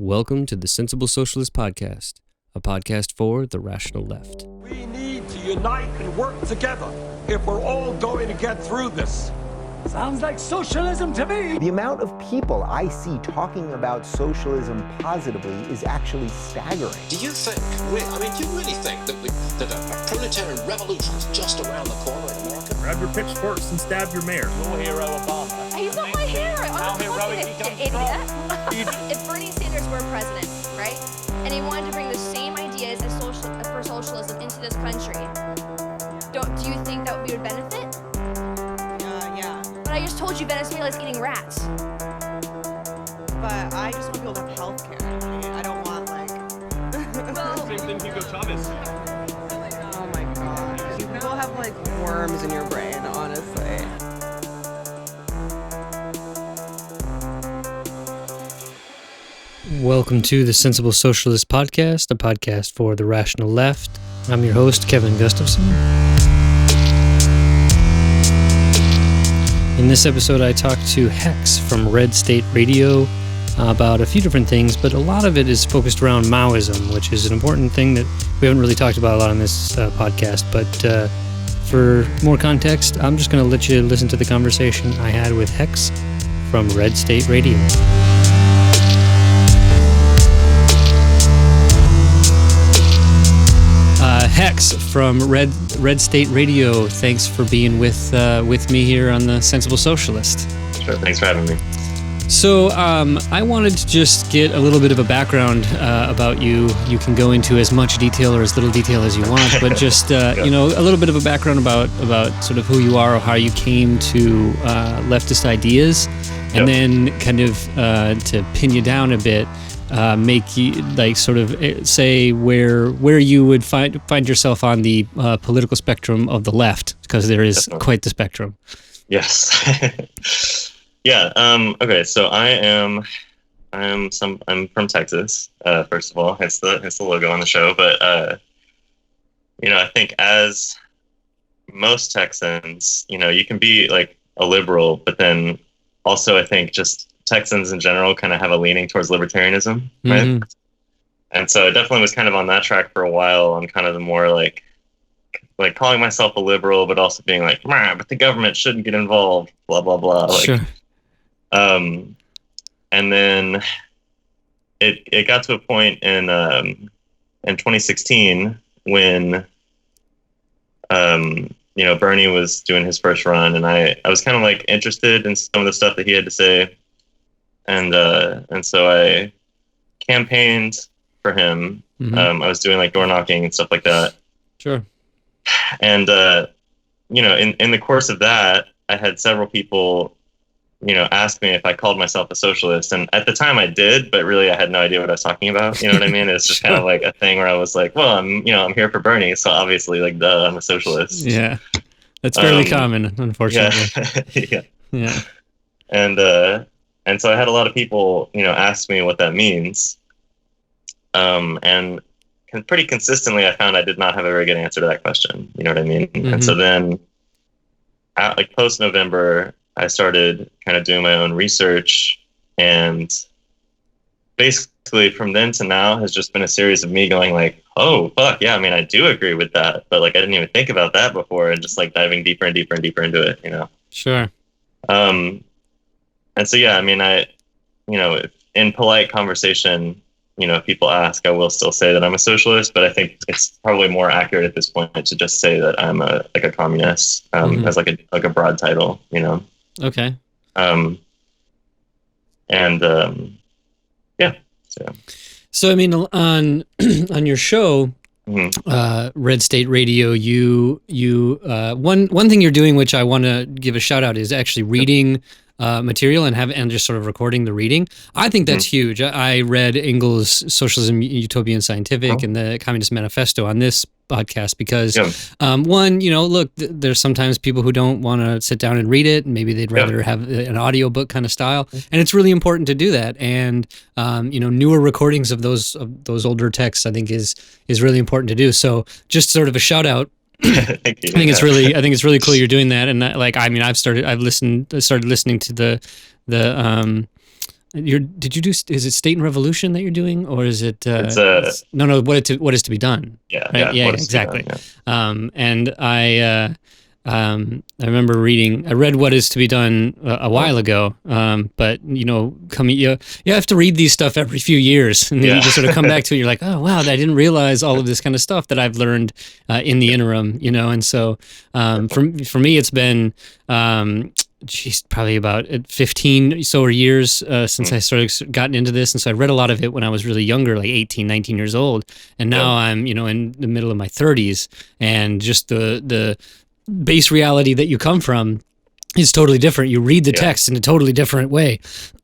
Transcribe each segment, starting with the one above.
Welcome to the Sensible Socialist Podcast, a podcast for the rational left. We need to unite and work together if we're all going to get through this. Sounds like socialism to me. The amount of people I see talking about socialism positively is actually staggering. Do you think, do you really think that a proletarian revolution is just around the corner in America? Grab your pitchforks and stab your mayor. Your hero, Obama. He's not my hero. I'm How not heroic fucking he idiot. comes from. If Bernie Sanders were president, right, and he wanted to bring the same ideas as for socialism into this country, do you think that we would benefit? Yeah. But I just told you Venezuela's eating rats. But I just want people to have health care. I don't want, Same thing Hugo Chavez. Oh my god. You people have, worms in your brain, honestly. Welcome to the Sensible Socialist Podcast, a podcast for the rational left. I'm your host, Kevin Gustafson. In this episode, I talked to Hex from Red State Radio about a few different things, but a lot of it is focused around Maoism, which is an important thing that we haven't really talked about a lot on this podcast. But for more context, I'm just going to let you listen to the conversation I had with Hex from Red State Radio. Hex from Red State Radio, thanks for being with me here on the Sensible Socialist. Sure, thanks for having me. So I wanted to just get a little bit of a background about you. You can go into as much detail or as little detail as you want, but just a little bit of a background about sort of who you are or how you came to leftist ideas, and then kind of to pin you down a bit. Make you say where you would find yourself on the political spectrum of the left, because there is Definitely. quite the spectrum. Yes. Yeah. Okay. So I'm from Texas. First of all, it's the logo on the show. But I think as most Texans, you can be like a liberal, but then also I think just Texans in general kind of have a leaning towards libertarianism, right? Mm-hmm. And so I definitely was kind of on that track for a while. I'm kind of the more like calling myself a liberal, but also being like, but the government shouldn't get involved, blah, blah, blah. Sure. And then it got to a point in 2016 when, Bernie was doing his first run, and I was kind of like interested in some of the stuff that he had to say. And so I campaigned for him. Mm-hmm. I was doing like door knocking and stuff like that. Sure. And, in the course of that, I had several people, ask me if I called myself a socialist. And at the time I did, but really I had no idea what I was talking about. You know what I mean? It's just kind of like a thing where I was like, well, I'm here for Bernie. So obviously duh, I'm a socialist. Yeah. That's fairly common, unfortunately. Yeah. And so I had a lot of people, ask me what that means. And pretty consistently, I found I did not have a very good answer to that question. You know what I mean? Mm-hmm. And so then, post-November, I started kind of doing my own research. And basically, from then to now, has just been a series of me going like, oh, fuck, yeah, I do agree with that. But, I didn't even think about that before, and just, diving deeper and deeper and deeper into it, Sure. And so, yeah, if in polite conversation, if people ask, I will still say that I'm a socialist, but I think it's probably more accurate at this point to just say that I'm a communist, as a broad title, Okay. Yeah. So, on on your show, Mm-hmm. Red State Radio, you one thing you're doing, which I want to give a shout out, is actually reading material and just sort of recording the reading. I think that's huge. I read Engels' Socialism, Utopia and Scientific and the Communist Manifesto on this podcast because look, there's sometimes people who don't want to sit down and read it. Maybe they'd rather have an audiobook kind of style, and it's really important to do that. And newer recordings of those older texts, I think is really important to do. So just sort of a shout out. Thank you. I think it's really cool you're doing that. And I started listening to the did you do, is it State and Revolution that you're doing, or is it, no, what is to be done? Yeah, right? Yeah, what is to be exactly. done, yeah. And I remember I read What Is to Be Done a while ago, but you have to read these stuff every few years, and then you just sort of come back to it. You're like, oh wow, I didn't realize all of this kind of stuff that I've learned in the interim, and so for me, it's been probably about 15 or years since I started gotten into this, and so I read a lot of it when I was really younger, like 18, 19 years old, and now I'm in the middle of my 30s, and just the base reality that you come from is totally different. You read the text in a totally different way.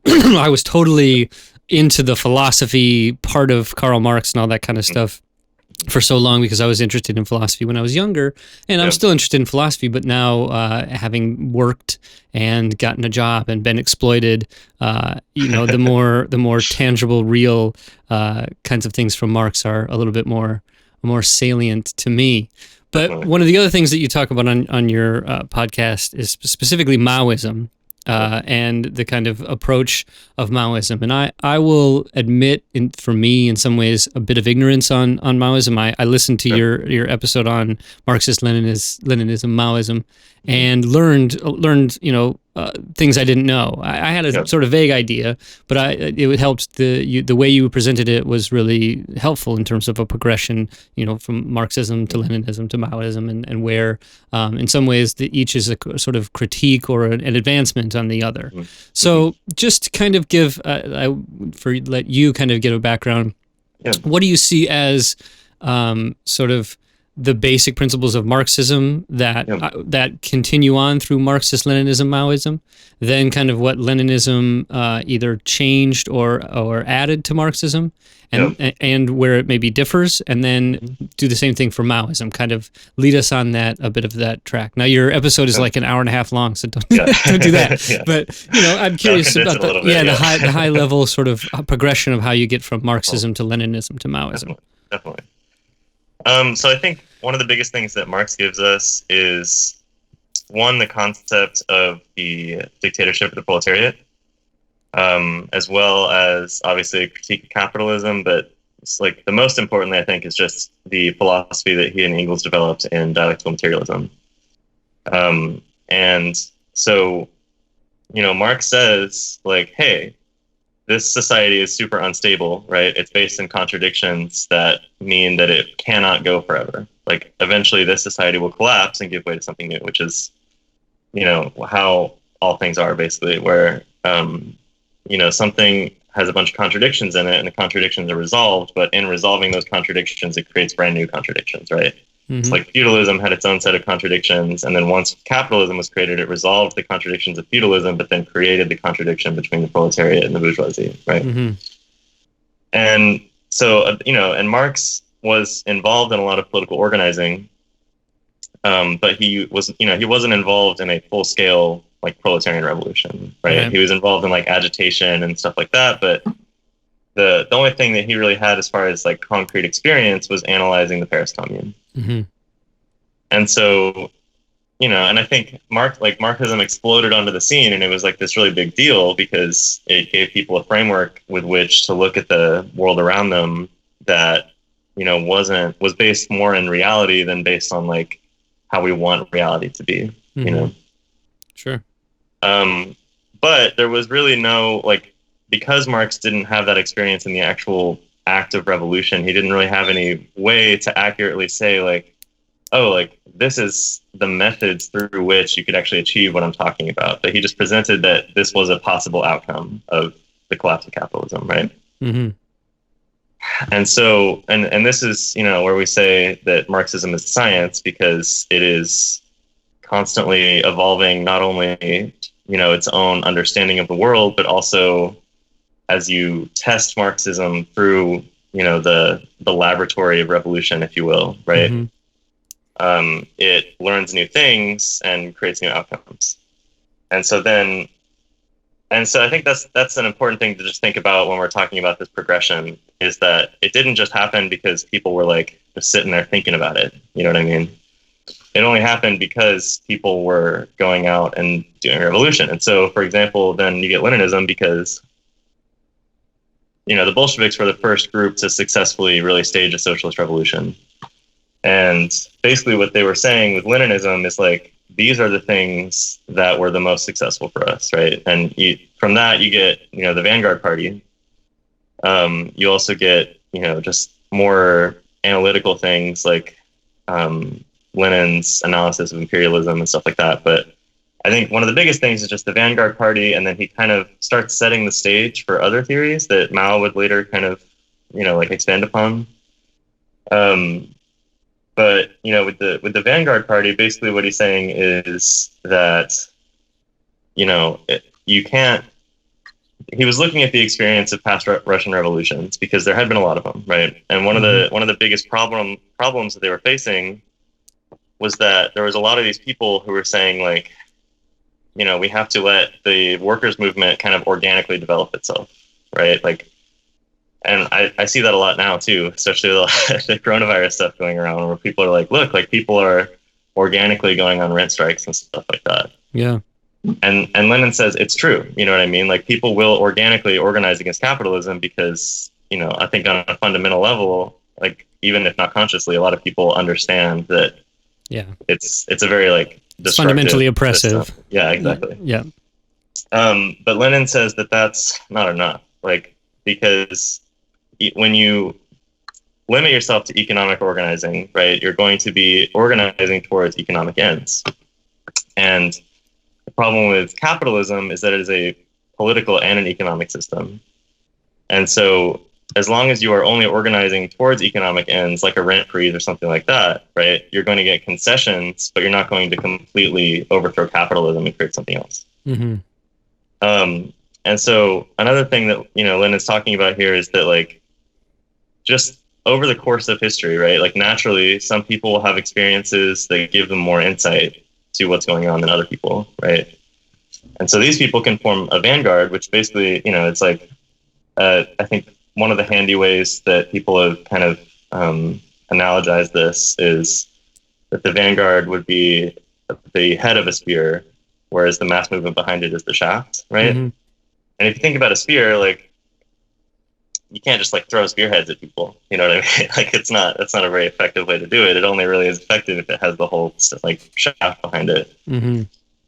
I was totally into the philosophy part of Karl Marx and all that kind of stuff for so long because I was interested in philosophy when I was younger, and I'm still interested in philosophy, but now having worked and gotten a job and been exploited, the more tangible, real kinds of things from Marx are a little bit more salient to me. But one of the other things that you talk about on your podcast is specifically Maoism and the kind of approach of Maoism. And I will admit, for me, in some ways, a bit of ignorance on Maoism. I listened to your episode on Marxist-Leninism-Maoism and learned things I didn't know. I had a sort of vague idea, but it helped. The way you presented it was really helpful in terms of a progression, from Marxism to Leninism to Maoism, and where, in some ways, each is a sort of critique or an advancement on the other. So, just kind of let you kind of give a background. What do you see as sort of the basic principles of Marxism that continue on through Marxist-Leninism-Maoism, then kind of what Leninism either changed or added to Marxism, and where it maybe differs, and then do the same thing for Maoism. Kind of lead us on a bit of that track. Now your episode is like an hour and a half long, so don't do that. But I'm curious about the high level sort of progression of how you get from Marxism to Leninism to Maoism. Definitely. So I think one of the biggest things that Marx gives us is, one, the concept of the dictatorship of the proletariat, as well as obviously a critique of capitalism. But it's like the most importantly, I think, is just the philosophy that he and Engels developed in dialectical materialism. And so, Marx says, like, hey, this society is super unstable, right? It's based in contradictions that mean that it cannot go forever. Like, eventually this society will collapse and give way to something new, which is, how all things are, basically, where, something has a bunch of contradictions in it, and the contradictions are resolved, but in resolving those contradictions, it creates brand new contradictions, right? It's like feudalism had its own set of contradictions, and then once capitalism was created, it resolved the contradictions of feudalism, but then created the contradiction between the proletariat and the bourgeoisie, right? And so, and Marx was involved in a lot of political organizing, but he wasn't involved in a full-scale, like, proletarian revolution, right? He was involved in, like, agitation and stuff like that, but the only thing that he really had as far as, like, concrete experience was analyzing the Paris Commune. And so, and I think Marxism exploded onto the scene, and it was like this really big deal because it gave people a framework with which to look at the world around them that, was based more in reality than based on, like, how we want reality to be, Sure. But there was really no, like, because Marx didn't have that experience in the actual act of revolution, he didn't really have any way to accurately say, like, oh, like, this is the methods through which you could actually achieve what I'm talking about. But he just presented that this was a possible outcome of the collapse of capitalism, right? And so, and this is, where we say that Marxism is science, because it is constantly evolving not only, its own understanding of the world, but also as you test Marxism through, the laboratory of revolution, if you will, right? It learns new things and creates new outcomes. And so I think that's an important thing to just think about when we're talking about this progression, is that it didn't just happen because people were, like, just sitting there thinking about it. You know what I mean? It only happened because people were going out and doing a revolution. And so, for example, then you get Leninism because the Bolsheviks were the first group to successfully really stage a socialist revolution. And basically what they were saying with Leninism is like, these are the things that were the most successful for us, right? And from that, you get, the vanguard party. You also get, just more analytical things like Lenin's analysis of imperialism and stuff like that. But I think one of the biggest things is just the vanguard party, and then he kind of starts setting the stage for other theories that Mao would later kind of, expand upon. But with the vanguard party, basically what he's saying is that you can't. He was looking at the experience of past Russian revolutions because there had been a lot of them, right? And one of the biggest problems that they were facing was that there was a lot of these people who were saying like, we have to let the workers' movement kind of organically develop itself, right? Like. And I see that a lot now too, especially the coronavirus stuff going around, where people are like, look, like people are organically going on rent strikes and stuff like that. Yeah. And Lenin says it's true. You know what I mean? Like people will organically organize against capitalism because, I think on a fundamental level, like even if not consciously, a lot of people understand that it's a very like fundamentally oppressive system. Yeah, exactly. Yeah. But Lenin says that that's not enough. Like, because when you limit yourself to economic organizing, right, you're going to be organizing towards economic ends. And the problem with capitalism is that it is a political and an economic system. And so as long as you are only organizing towards economic ends, like a rent freeze or something like that, right, you're going to get concessions, but you're not going to completely overthrow capitalism and create something else. Mm-hmm. And so another thing that, Lenin's talking about here is that like, just over the course of history, right? Like naturally, some people will have experiences that give them more insight to what's going on than other people, right? And so these people can form a vanguard, which basically, it's like, I think one of the handy ways that people have kind of analogized this is that the vanguard would be the head of a spear, whereas the mass movement behind it is the shaft, right? Mm-hmm. And if you think about a spear, like, you can't just like throw spearheads at people. You know what I mean? Like that's not a very effective way to do it. It only really is effective if it has the whole like shaft behind it. Mm-hmm.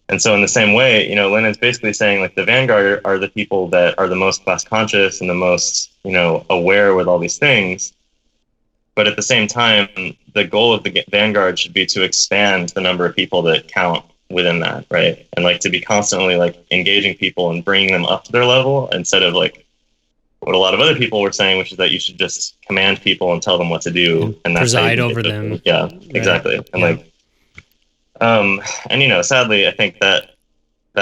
And so in the same way, Lenin's basically saying like the vanguard are the people that are the most class conscious and the most, aware with all these things. But at the same time, the goal of the vanguard should be to expand the number of people that count within that, right? And like to be constantly like engaging people and bringing them up to their level instead of like what a lot of other people were saying, which is that you should just command people and tell them what to do, and that's preside over them. Yeah, exactly. And sadly, I think that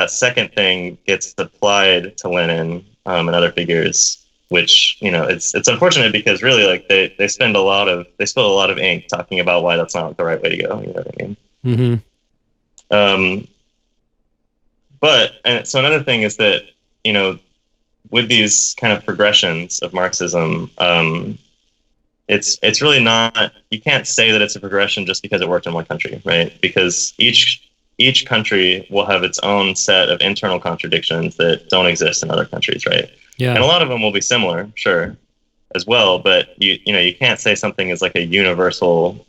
second thing gets applied to Lenin and other figures, which it's unfortunate because really like they spill a lot of ink talking about why that's not the right way to go. You know what I mean? Mm-hmm. So another thing is that with these kind of progressions of Marxism, it's really not. You can't say that it's a progression just because it worked in one country, right? Because each country will have its own set of internal contradictions that don't exist in other countries, right? Yeah. And a lot of them will be similar, sure, as well. But you can't say something is like a universally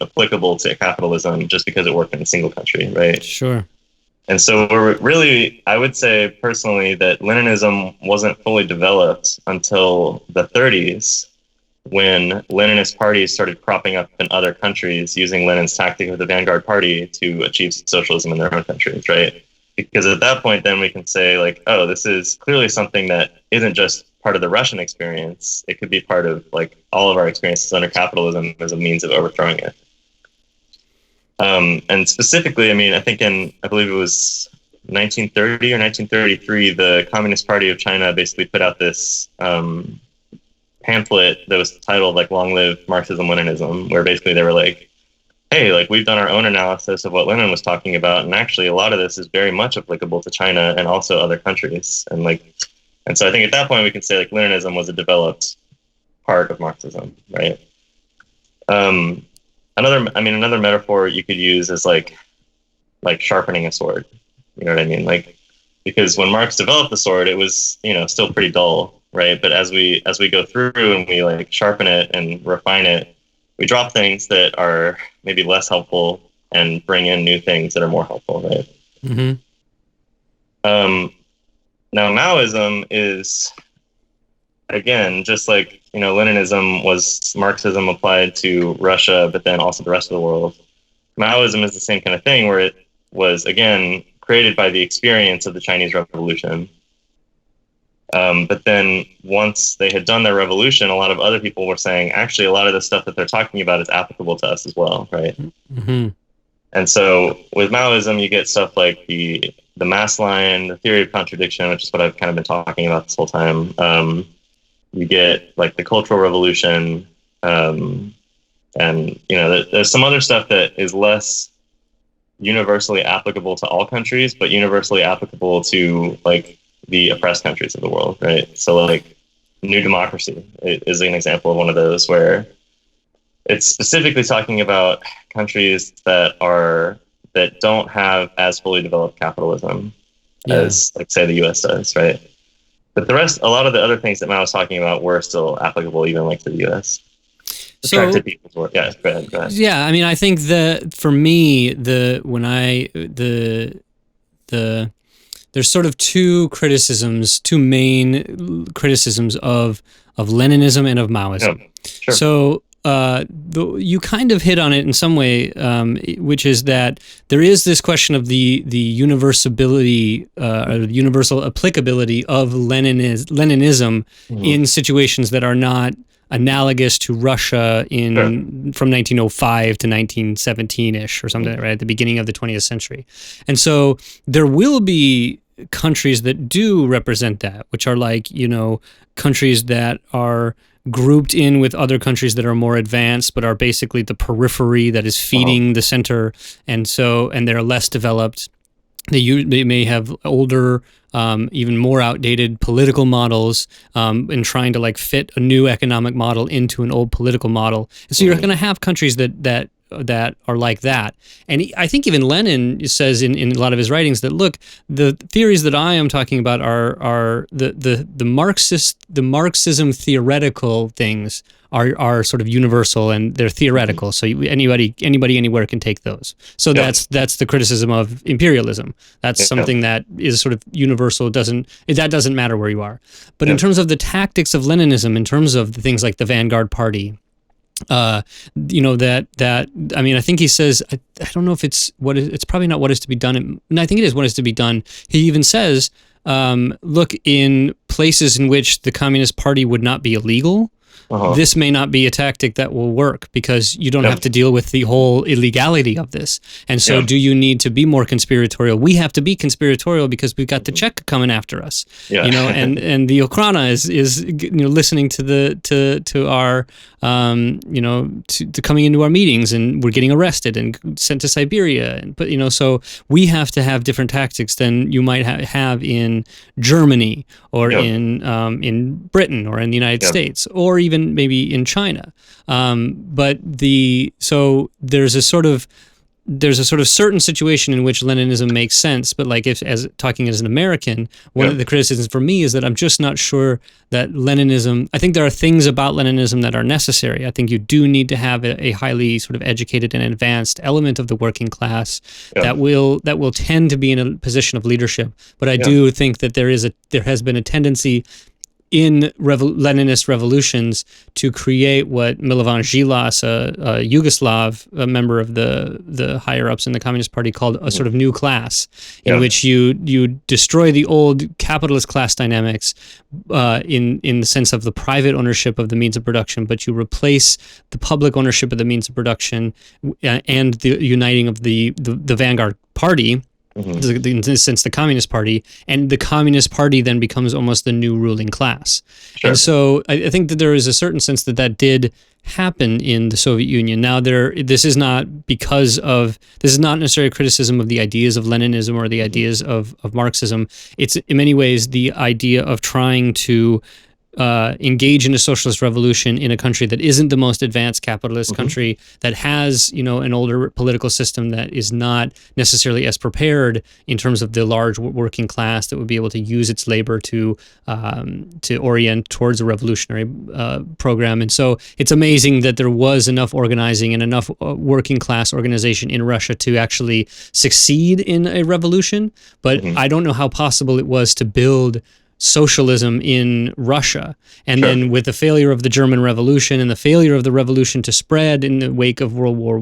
applicable to capitalism just because it worked in a single country, right? Sure. And so I would say personally that Leninism wasn't fully developed until the 30s, when Leninist parties started cropping up in other countries using Lenin's tactic of the vanguard party to achieve socialism in their own countries, right? Because at that point, then we can say like, oh, this is clearly something that isn't just part of the Russian experience. It could be part of like all of our experiences under capitalism as a means of overthrowing it. And specifically, I think I believe it was 1930 or 1933, the Communist Party of China basically put out this pamphlet that was titled like "Long Live Marxism-Leninism," where basically they were like, hey, like we've done our own analysis of what Lenin was talking about, and actually a lot of this is very much applicable to China and also other countries. And so I think at that point we can say like Leninism was a developed part of Marxism, right? Another metaphor you could use is like sharpening a sword. You know what I mean? Like, because when Marx developed the sword, it was, still pretty dull, right? But as we go through and we like sharpen it and refine it, we drop things that are maybe less helpful and bring in new things that are more helpful, right? Mm-hmm. Now, Maoism is, again, just like, Leninism was Marxism applied to Russia, but then also the rest of the world. Maoism is the same kind of thing, where it was, again, created by the experience of the Chinese Revolution. But then once they had done their revolution, a lot of other people were saying, actually, a lot of the stuff that they're talking about is applicable to us as well, right? Mm-hmm. And so with Maoism, you get stuff like the mass line, the theory of contradiction, which is what I've kind of been talking about this whole time. You get like the Cultural Revolution, and there's some other stuff that is less universally applicable to all countries, but universally applicable to like the oppressed countries of the world, right? So like New Democracy is an example of one of those, where it's specifically talking about countries that don't have as fully developed capitalism as, like, say, the US does, right? But a lot of the other things that Mao was talking about were still applicable, even like to the US. Attracted people toward, yeah, go ahead. Yeah, I mean, I think that for me, there's sort of two main criticisms of Leninism and of Maoism. Yeah, sure. So you kind of hit on it in some way, which is that there is this question of the universability or the universal applicability of Leninism in situations that are not analogous to Russia from 1905 to 1917-ish or something, right, at the beginning of the 20th century. And so there will be countries that do represent that, which are like, countries that are grouped in with other countries that are more advanced, but are basically the periphery that is feeding the center, and they're less developed. They may have older, even more outdated political models, in trying to like fit a new economic model into an old political model. And so you're going to have countries that are like that. And I think even Lenin says in a lot of his writings that, look, the theories that I am talking about are the Marxism theoretical things are sort of universal, and they're theoretical. So anybody anywhere can take those. So that's the criticism of imperialism. That's something that is sort of universal. That doesn't matter where you are. But in terms of the tactics of Leninism, in terms of the things like the vanguard party, I think he says, I don't know if it's probably not what is to be done. And I think it is what is to be done. He even says, look, in places in which the Communist Party would not be illegal, this may not be a tactic that will work, because you don't have to deal with the whole illegality of this. And so do you need to be more conspiratorial? We have to be conspiratorial because we've got the Czech coming after us, and the Ukraina is listening to our, to coming into our meetings, and we're getting arrested and sent to Siberia. But, so we have to have different tactics than you might have in Germany or in Britain or in the United States, or even maybe in China. But there's a sort of certain situation in which Leninism makes sense, but like as talking as an American, one of the criticisms for me is that I'm just not sure that Leninism, I think there are things about Leninism that are necessary. I think you do need to have a highly sort of educated and advanced element of the working class that will tend to be in a position of leadership. But I do think that there has been a tendency in Leninist revolutions to create what Milovan Žilas, a Yugoslav, a member of the higher ups in the Communist Party, called a sort of new class, in which you destroy the old capitalist class dynamics in the sense of the private ownership of the means of production, but you replace the public ownership of the means of production and the uniting of the vanguard party. In this sense, the Communist Party, and the Communist Party then becomes almost the new ruling class. And so I think that there is a certain sense that did happen in the Soviet Union. Now, this is not necessarily a criticism of the ideas of Leninism or the ideas of Marxism. It's in many ways the idea of trying to engage in a socialist revolution in a country that isn't the most advanced capitalist country, that has, an older political system that is not necessarily as prepared in terms of the large working class that would be able to use its labor to orient towards a revolutionary program. And so it's amazing that there was enough organizing and enough working class organization in Russia to actually succeed in a revolution. But I don't know how possible it was to build socialism in Russia. And then with the failure of the German Revolution and the failure of the revolution to spread in the wake of World War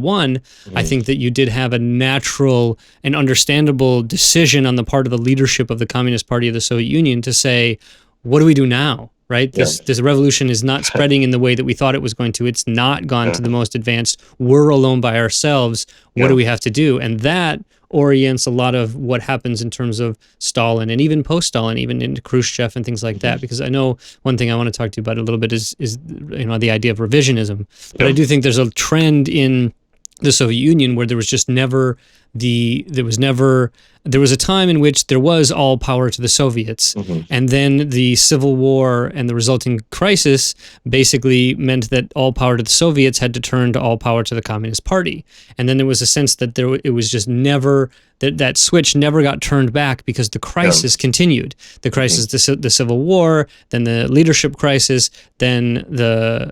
I think that you did have a natural and understandable decision on the part of the leadership of the Communist Party of the Soviet Union to say, what do we do now? Right? This revolution is not spreading in the way that we thought it was going to. It's not gone to the most advanced. We're alone by ourselves. What do we have to do? And that orients a lot of what happens in terms of Stalin and even post-Stalin, even into Khrushchev and things like that. Because I know one thing I want to talk to you about a little bit is the idea of revisionism. But I do think there's a trend in the Soviet Union where there was just never there was a time in which there was all power to the Soviets, and then the Civil War and the resulting crisis basically meant that all power to the Soviets had to turn to all power to the Communist Party. And then there was a sense that it was just never, that switch never got turned back because the crisis continued. The crisis, the Civil War, then the leadership crisis, then the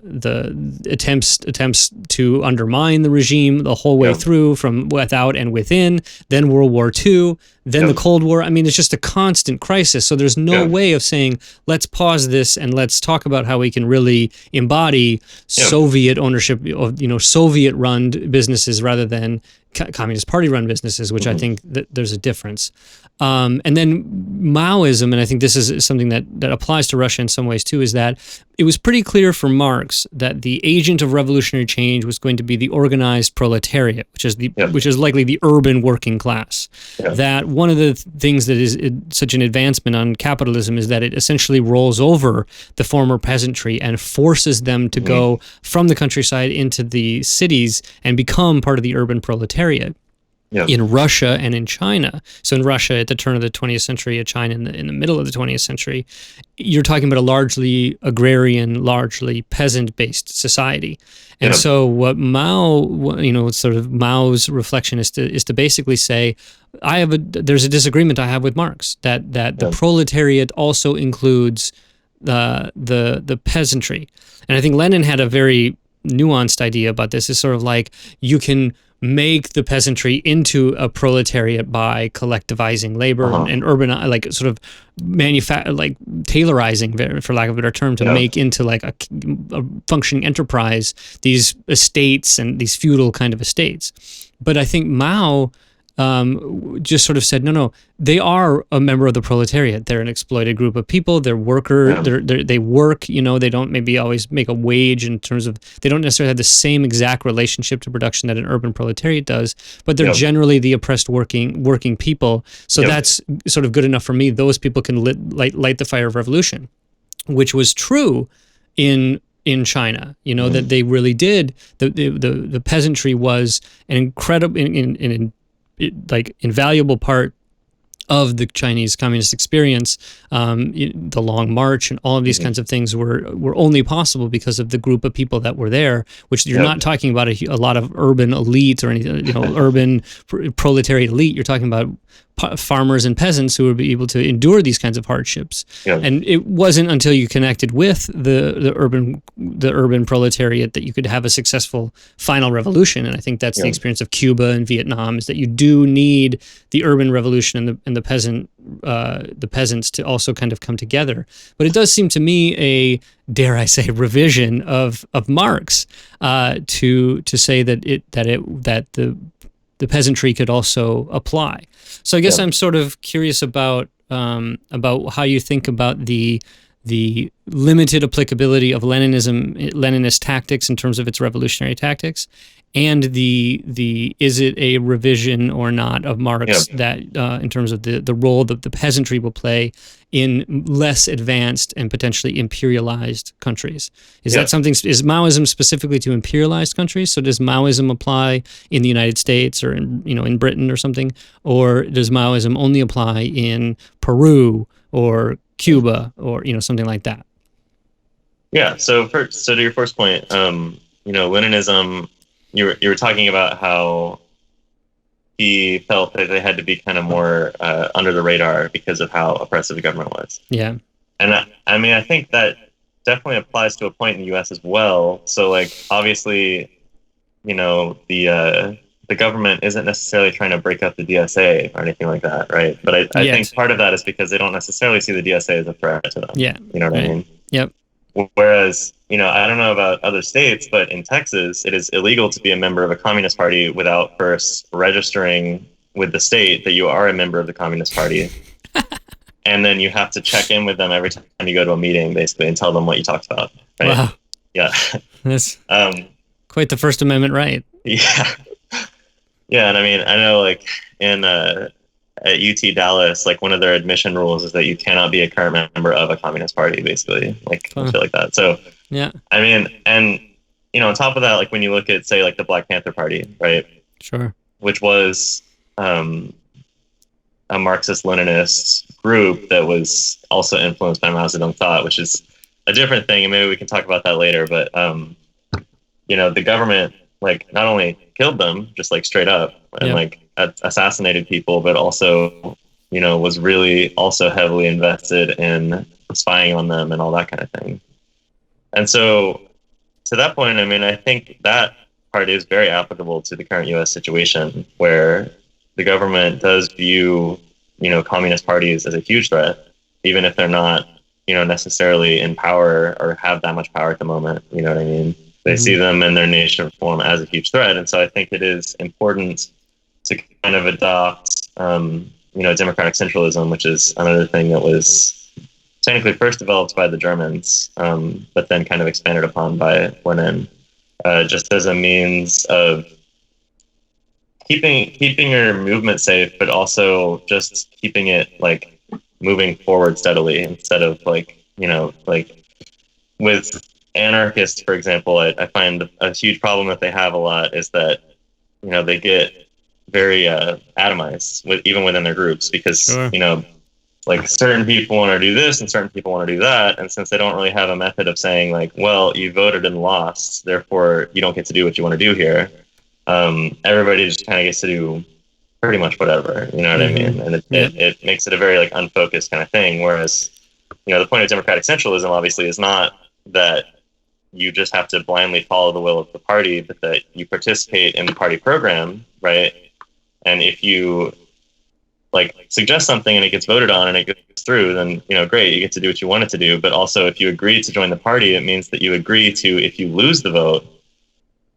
attempts to undermine the regime the whole way through from without and within, then World War II, then the Cold War. I mean, it's just a constant crisis. So there's no way of saying, let's pause this and let's talk about how we can really embody Soviet ownership of, Soviet-run businesses rather than Communist Party-run businesses, which I think that there's a difference. And then Maoism, and I think this is something that applies to Russia in some ways too, is that it was pretty clear for Marx that the agent of revolutionary change was going to be the organized proletariat, which is likely the urban working class. That one of the things that is such an advancement on capitalism is that it essentially rolls over the former peasantry and forces them to go from the countryside into the cities and become part of the urban proletariat. In Russia and in China. So in Russia at the turn of the 20th century, in China in the middle of the 20th century, you're talking about a largely agrarian, largely peasant-based society. And so what sort of Mao's reflection is to basically say, there's a disagreement I have with Marx, that the proletariat also includes the peasantry. And I think Lenin had a very nuanced idea about this. It's sort of like you can make the peasantry into a proletariat by collectivizing labor and urban, sort of tailorizing, for lack of a better term, to make into like a functioning enterprise these estates and these feudal kind of estates. But I think Mao just sort of said, no, they are a member of the proletariat. They're an exploited group of people. They're worker. They work. They don't maybe always make a wage in terms of, they don't necessarily have the same exact relationship to production that an urban proletariat does, but they're generally the oppressed working people. So that's sort of good enough for me. Those people can light the fire of revolution, which was true in China, that they really did. The peasantry was an incredible, invaluable part of the Chinese communist experience. The Long March and all of these kinds of things were only possible because of the group of people that were there, which you're not talking about a lot of urban elite or anything, urban proletariat elite. You're talking about farmers and peasants who would be able to endure these kinds of hardships. And it wasn't until you connected with the urban proletariat that you could have a successful final revolution. And I think that's the experience of Cuba and Vietnam, is that you do need the urban revolution and the peasants to also kind of come together. But it does seem to me a, dare I say, revision of Marx to say that the peasantry could also apply. So I guess I'm sort of curious about how you think about the limited applicability of Leninist tactics in terms of its revolutionary tactics, and the is it a revision or not of Marx that in terms of the role that the peasantry will play in less advanced and potentially imperialized countries? Is that something? Is Maoism specifically to imperialized countries? So does Maoism apply in the United States or in Britain or something, or does Maoism only apply in Peru or Cuba or something like that? Yeah. So to your first point, Leninism, you were talking about how he felt that they had to be kind of more under the radar because of how oppressive the government was. Yeah. And I think that definitely applies to a point in the U.S. as well. So like, obviously, the government isn't necessarily trying to break up the DSA or anything like that, right? But I think part of that is because they don't necessarily see the DSA as a threat to them. Yeah. You know what I mean? Yep. Whereas, I don't know about other states, but in Texas, it is illegal to be a member of a communist party without first registering with the state that you are a member of the Communist Party. And then you have to check in with them every time you go to a meeting, basically, and tell them what you talked about. Right? Wow. Yeah. That's quite the First Amendment right. Yeah. Yeah, and I know, like, at UT Dallas, like, one of their admission rules is that you cannot be a current member of a communist party, basically, like, shit like that. So, yeah. And, on top of that, like, when you look at, say, like, the Black Panther Party, right? Sure. Which was a Marxist-Leninist group that was also influenced by Mao-Tse-Tung thought, which is a different thing, and maybe we can talk about that later, but, the government, like, not only killed them, just, like, straight up, and, like, assassinated people, but also, was really also heavily invested in spying on them and all that kind of thing. And so, to that point, I think that part is very applicable to the current U.S. situation, where the government does view, communist parties as a huge threat, even if they're not, necessarily in power or have that much power at the moment. You know what I mean? They see them and their nation reform as a huge threat. And so I think it is important to kind of adopt, democratic centralism, which is another thing that was technically first developed by the Germans, but then kind of expanded upon by Lenin, just as a means of keeping your movement safe, but also just keeping it, like, moving forward steadily instead of, like, with anarchists, for example, I find a huge problem that they have a lot is that, they get very atomized even within their groups because, like, certain people want to do this and certain people want to do that. And since they don't really have a method of saying, like, well, you voted and lost, therefore you don't get to do what you want to do here. Everybody just kind of gets to do pretty much whatever, you know what I mean? And it makes it a very, like, unfocused kind of thing. Whereas, the point of democratic centralism obviously is not that you just have to blindly follow the will of the party, but that you participate in the party program, right? And if you, like, suggest something and it gets voted on and it gets through, then, great, you get to do what you want it to do. But also, if you agree to join the party, it means that you agree to, if you lose the vote,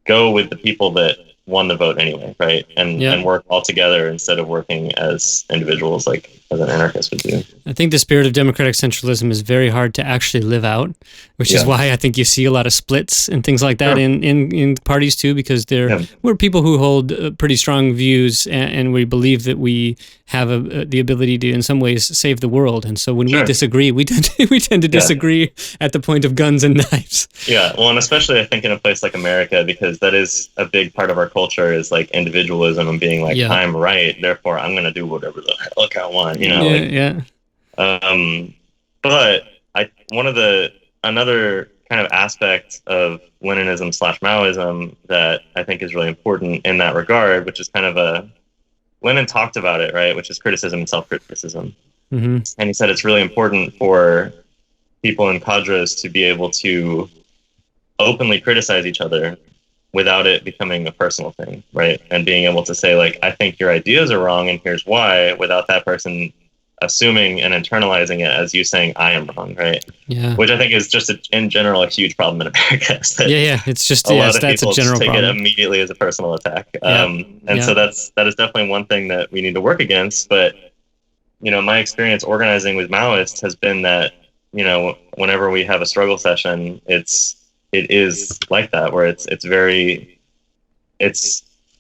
go with the people that won the vote anyway, right? And work all together instead of working as individuals, like as an anarchist would do. I think the spirit of democratic centralism is very hard to actually live out, which is why I think you see a lot of splits and things like that in parties too, because we're people who hold pretty strong views and we believe that we have the ability to, in some ways, save the world. And so when we disagree, we tend to disagree at the point of guns and knives. Yeah, well, and especially I think in a place like America, because that is a big part of our culture is, like, individualism and being like, I'm right, therefore I'm going to do whatever the heck I want, But another kind of aspect of Leninism/Maoism that I think is really important in that regard, which is kind of Lenin talked about it, right, which is criticism and self-criticism. And he said it's really important for people in cadres to be able to openly criticize each other without it becoming a personal thing, right? And being able to say, like, I think your ideas are wrong and here's why, without that person assuming and internalizing it as you saying I am wrong, right? Yeah. Which I think is just in general a huge problem in America. It's just a lot of people just take it immediately as a personal attack. So that is definitely one thing that we need to work against. But my experience organizing with Maoists has been that whenever we have a struggle session, it is like that, where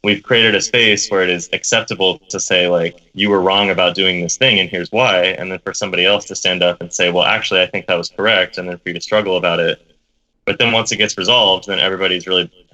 we've created a space where it is acceptable to say, like, you were wrong about doing this thing and here's why, and then for somebody else to stand up and say, well, actually, I think that was correct, and then for you to struggle about it. But then once it gets resolved, then everybody's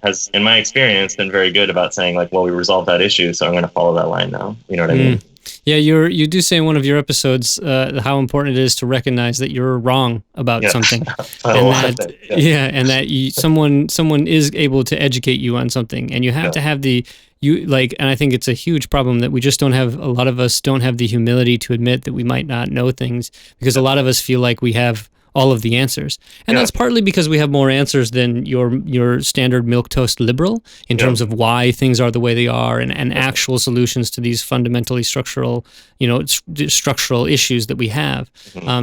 has, in my experience, been very good about saying, like, well, we resolved that issue, so I'm going to follow that line now. You know what I mean? Yeah, you do say in one of your episodes how important it is to recognize that you're wrong about something, and that and that someone is able to educate you on something, and you have to have and I think it's a huge problem that we just don't have. A lot of us don't have the humility to admit that we might not know things, because a lot of us feel like we have all of the answers, and that's partly because we have more answers than your standard milquetoast liberal in terms of why things are the way they are, and actual solutions to these fundamentally structural structural issues that we have.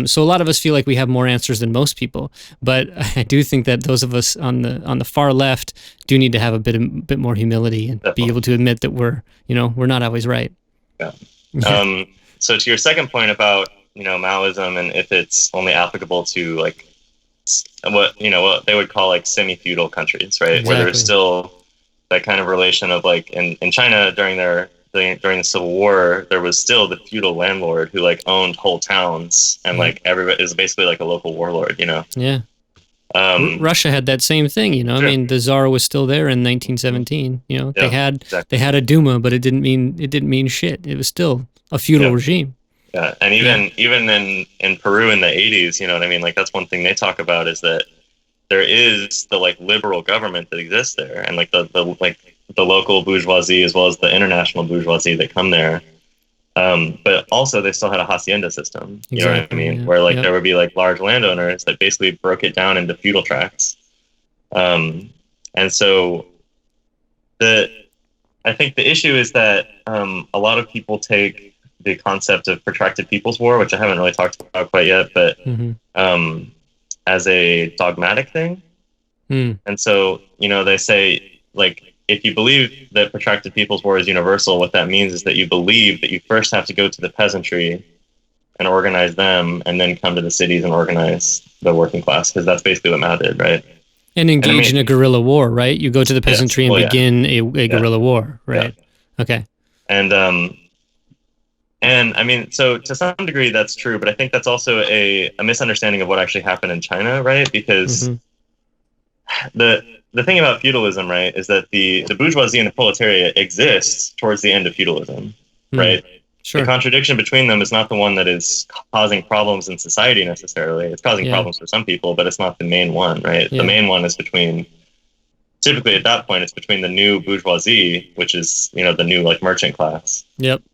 So a lot of us feel like we have more answers than most people, but I do think that those of us on the far left do need to have a bit more humility and be able to admit that we're not always right. So to your second point about Maoism, and if it's only applicable to like what they would call like semi-feudal countries, right? Where there's still that kind of relation of like in China during the Civil War, there was still the feudal landlord who like owned whole towns, and like everybody is basically like a local warlord, Yeah. Russia had that same thing, I mean, the Tsar was still there in 1917. They had a Duma, but it didn't mean shit. It was still a feudal regime. Yeah, and even in Peru in the 80s, you know what I mean? Like that's one thing they talk about, is that there is the like liberal government that exists there, and like the local bourgeoisie as well as the international bourgeoisie that come there. But also they still had a hacienda system, you know what I mean? Where like there would be like large landowners that basically broke it down into feudal tracts. And so I think the issue is that a lot of people take the concept of protracted people's war, which I haven't really talked about quite yet, but as a dogmatic thing. And so, they say, like, if you believe that protracted people's war is universal, what that means is that you believe that you first have to go to the peasantry and organize them, and then come to the cities and organize the working class, because that's basically what Mao did, right? And engage in a guerrilla war, right? You go to the peasantry and begin a guerrilla war, right? Okay. And I mean, so to some degree that's true, but I think that's also a misunderstanding of what actually happened in China, right? Because the thing about feudalism, right, is that the bourgeoisie and the proletariat exists towards the end of feudalism, right? Sure. The contradiction between them is not the one that is causing problems in society necessarily. It's causing problems for some people, but it's not the main one, right? The main one is typically at that point, it's between the new bourgeoisie, which is, the new like merchant class,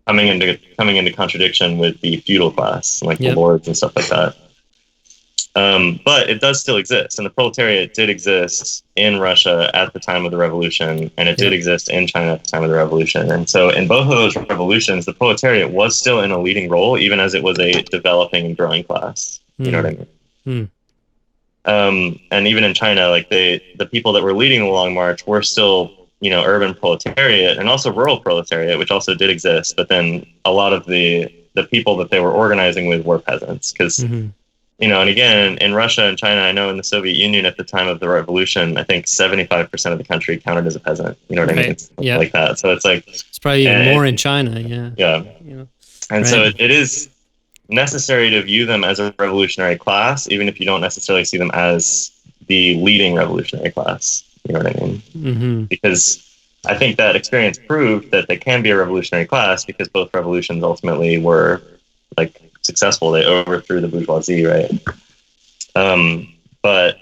coming into contradiction with the feudal class, like the lords and stuff like that. But it does still exist, and the proletariat did exist in Russia at the time of the revolution, and it did exist in China at the time of the revolution. And so in both of those revolutions, the proletariat was still in a leading role, even as it was a developing and growing class. You know what I mean? And even in China, like the people that were leading the Long March were still, urban proletariat, and also rural proletariat, which also did exist. But then a lot of the people that they were organizing with were peasants, because and again, in Russia and China, I know in the Soviet Union at the time of the revolution, I think 75% of the country counted as a peasant. You know what I mean? It's like that. So it's like it's probably even more in China. And so it is necessary to view them as a revolutionary class, even if you don't necessarily see them as the leading revolutionary class. You know what I mean? Because I think that experience proved that they can be a revolutionary class, because both revolutions ultimately were like successful. They overthrew the bourgeoisie, right? But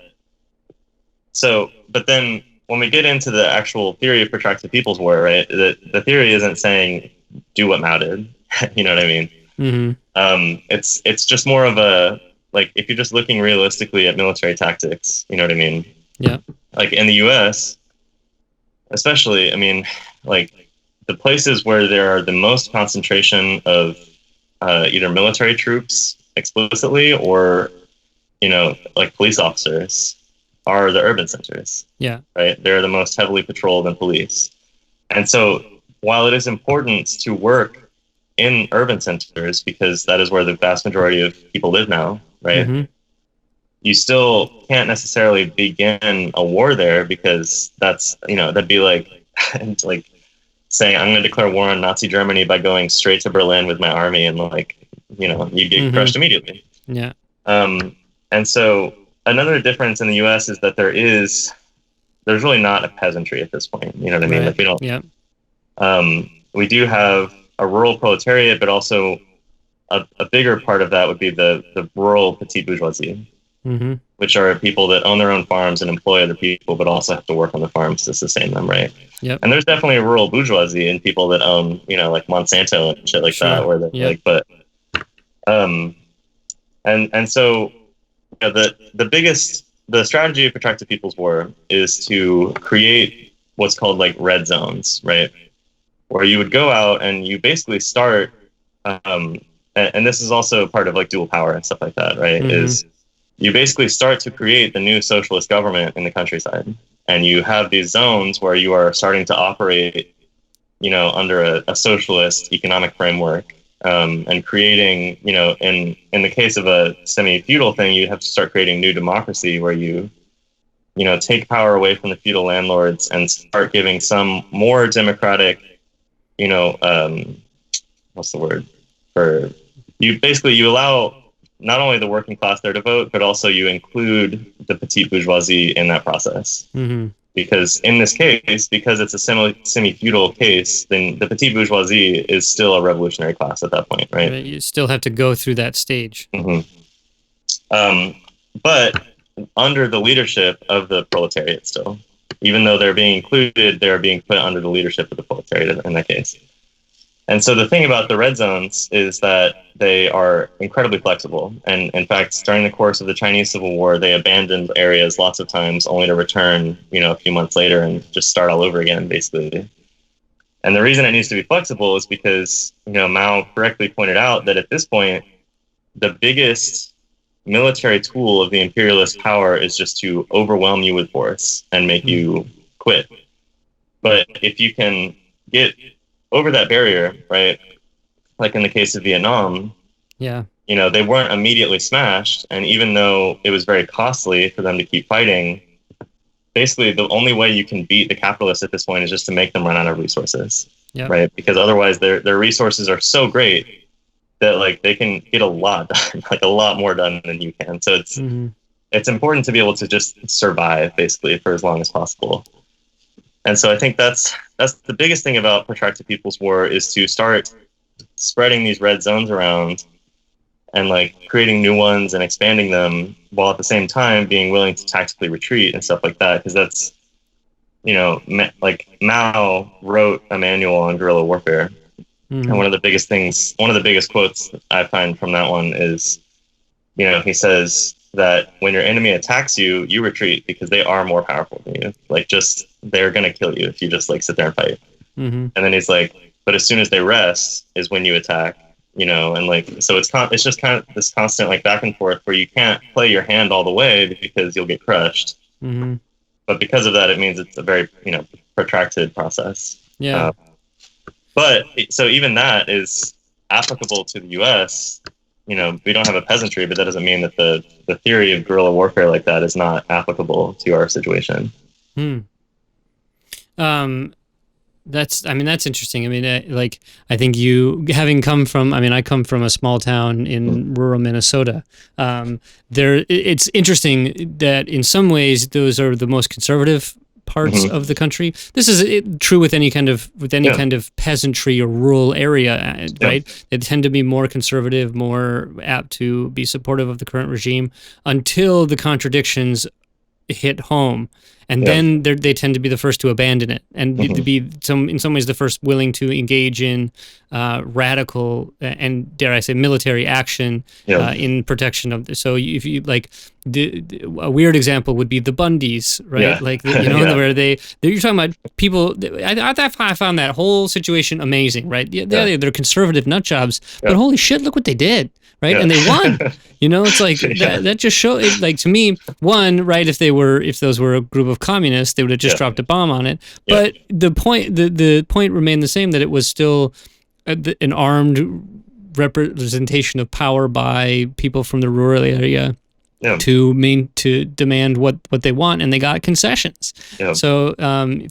then when we get into the actual theory of protracted people's war, right, the theory isn't saying do what Mao did. You know what I mean? It's just more of a, like, if you're just looking realistically at military tactics, you know what I mean? Yeah. Like in the US, especially, I mean, like the places where there are the most concentration of either military troops explicitly or, like police officers are the urban centers. Yeah. Right? They're the most heavily patrolled and policed. And so while it is important to work in urban centers, because that is where the vast majority of people live now, right? You still can't necessarily begin a war there, because that's, that'd be like, like saying I'm going to declare war on Nazi Germany by going straight to Berlin with my army, and like, you get crushed immediately. Yeah. And so another difference in the US is that there's really not a peasantry at this point. You know what I mean? Like we don't. Yeah. We do have a rural proletariat, but also a bigger part of that would be the rural petite bourgeoisie, which are people that own their own farms and employ other people, but also have to work on the farms to sustain them, right? Yep. And there's definitely a rural bourgeoisie in people that own, like Monsanto and shit like that, where they like, but and so the strategy of Protracted People's War is to create what's called like red zones, right? Where you would go out and you basically start, and this is also part of like dual power and stuff like that, right? Is you basically start to create the new socialist government in the countryside, and you have these zones where you are starting to operate, under a socialist economic framework, and creating, in the case of a semi-feudal thing, you have to start creating new democracy where you take power away from the feudal landlords and start giving some more democratic, what's the word for you allow not only the working class there to vote, but also you include the petite bourgeoisie in that process. Because in this case, because it's a semi-feudal case, then the petite bourgeoisie is still a revolutionary class at that point, right? You still have to go through that stage. But under the leadership of the proletariat still. Even though they're being included, they're being put under the leadership of the proletariat in that case. And so the thing about the red zones is that they are incredibly flexible. And in fact, during the course of the Chinese Civil War, they abandoned areas lots of times only to return, a few months later and just start all over again, basically. And the reason it needs to be flexible is because, Mao correctly pointed out that at this point, the biggest military tool of the imperialist power is just to overwhelm you with force and make you quit. But if you can get over that barrier, right? Like in the case of Vietnam, they weren't immediately smashed. And even though it was very costly for them to keep fighting, basically the only way you can beat the capitalists at this point is just to make them run out of resources, right? Because otherwise their resources are so great that like they can get a lot done, like a lot more done than you can. So it's important to be able to just survive basically for as long as possible. And so I think that's the biggest thing about Protracted People's War is to start spreading these red zones around and like creating new ones and expanding them while at the same time being willing to tactically retreat and stuff like that. Because that's, like Mao wrote a manual on guerrilla warfare. And one of the biggest quotes I find from that one is, he says that when your enemy attacks you, you retreat because they are more powerful than you. Like they're going to kill you if you just like sit there and fight. And then he's like, but as soon as they rest is when you attack, and like, so it's just kind of this constant like back and forth where you can't play your hand all the way because you'll get crushed. But because of that, it means it's a very, protracted process. But so even that is applicable to the US. We don't have a peasantry, but that doesn't mean that the theory of guerrilla warfare like that is not applicable to our situation. That's interesting. I think you having come from, I come from a small town in rural Minnesota. It's interesting that in some ways those are the most conservative parts of the country. This is true with any kind of peasantry or rural area, right? They tend to be more conservative, more apt to be supportive of the current regime until the contradictions hit home. And then they tend to be the first to abandon it and to be in some ways the first willing to engage in radical and dare I say military action in protection of this. So if you like, a weird example would be the Bundys, right? Like where you're talking about people. I found that whole situation amazing, right? They're conservative nut jobs, but holy shit, look what they did. Right. And they won, it's like that just shows like to me, one, right. If those were a group of communists, they would have just dropped a bomb on it. But the point remained the same, that it was still an armed representation of power by people from the rural area to demand what they want, and they got concessions. So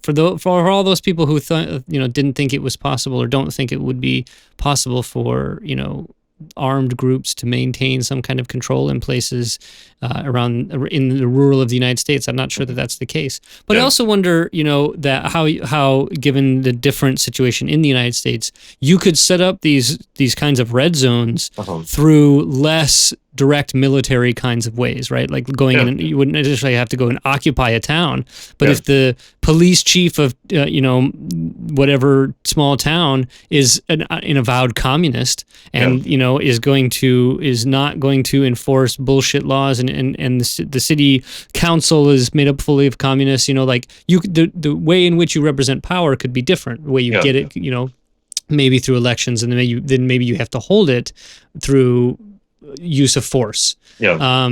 for all those people who didn't think it was possible or don't think it would be possible for armed groups to maintain some kind of control in places around in the rural of the United States. I'm not sure that that's the case. But I also wonder, that how given the different situation in the United States, you could set up these kinds of red zones through less direct military kinds of ways, right? Like going in, and you wouldn't necessarily have to go and occupy a town, but if the police chief of whatever small town is an avowed communist and is not going to enforce bullshit laws, and the city council is made up fully of communists, the way in which you represent power could be different. The way you get it, maybe through elections, and then maybe you have to hold it through use of force. So for